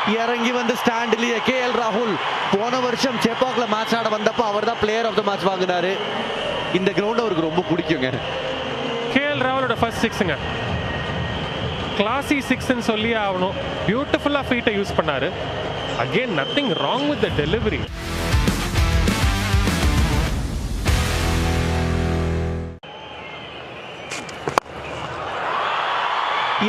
இறங்கி வந்து ஸ்டாண்ட்லயே கேஎல் ராகுல் போன வருஷம் செப்பாக்ல மேட்ச் ஆட வந்தப்ப அவர் தான் பிளேயர் ஆஃப் த மேட்ச் வாங்கினாரு. இந்த கிரவுண்ட் அவருக்கு ரொம்ப பிடிக்குங்க. கேஎல் ராகுலோட ஃபர்ஸ்ட் சிக்ஸுங்க, கிளாசி சிக்ஸ்ன்னு சொல்லி ஆகணும். பியூட்டிஃபுல்லா ஃபீட்டை யூஸ் பண்ணாரு. Again nothing wrong with the delivery.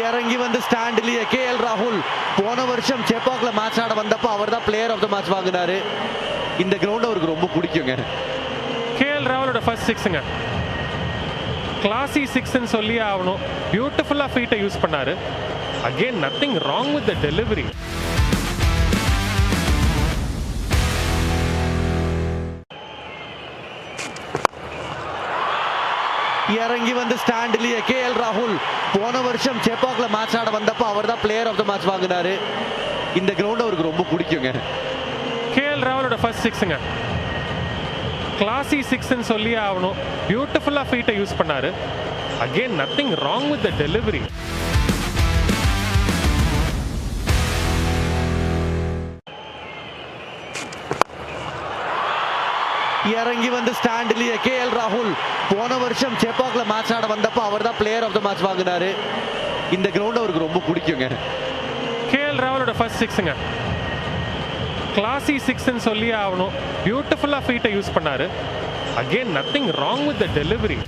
இறங்கி வந்து ஸ்டாண்ட்லயே கேஎல் ராகுல் போன வருஷம் செப்பாக்ல மேட்ச் ஆட வந்தப்ப அவர் தான் பிளேயர் ஆஃப் த மேட்ச் வாங்கினாரு. இந்த கிரவுண்ட் அவருக்கு ரொம்ப பிடிக்குங்க. கேஎல் ராகுலோட ஃபர்ஸ்ட் சிக்ஸுங்க, கிளாசி சிக்ஸ்ன்னு சொல்லி ஆகணும். பியூட்டிஃபுல்லா ஃபீட்டை யூஸ் பண்ணாரு. Again nothing wrong with the delivery. இறங்கி வந்து ஸ்டாண்ட்லயே கேஎல் ராகுல் போன வருஷம் செப்பாக்ல மேட்ச் ஆட வந்தப்ப அவர் தான் பிளேயர் ஆஃப் த மேட்ச் வாங்கினாரு. இந்த கிரவுண்ட் அவருக்கு ரொம்ப பிடிக்குங்க. கேஎல் ராகுலோட ஃபர்ஸ்ட் சிக்ஸுங்க, கிளாசி சிக்ஸ்ன்னு சொல்லி ஆகணும். பியூட்டிஃபுல்லா ஃபீட்டை யூஸ் பண்ணாரு. Again nothing wrong with the delivery. இறங்கி வந்து ஸ்டாண்ட்லயே கேஎல் ராகுல் போன வருஷம் செப்பாக்ல மேட்ச் ஆட வந்தப்ப அவர் தான் பிளேயர் ஆஃப் த மேட்ச் வாங்கினாரு. இந்த கிரவுண்ட் அவருக்கு ரொம்ப பிடிக்குங்க. கேஎல் ராகுலோட ஃபர்ஸ்ட் சிக்ஸுங்க, கிளாசி சிக்ஸ்ன்னு சொல்லி ஆகணும். பியூட்டிஃபுல்லா ஃபீட்டை யூஸ் பண்ணாரு. Again nothing wrong with the delivery.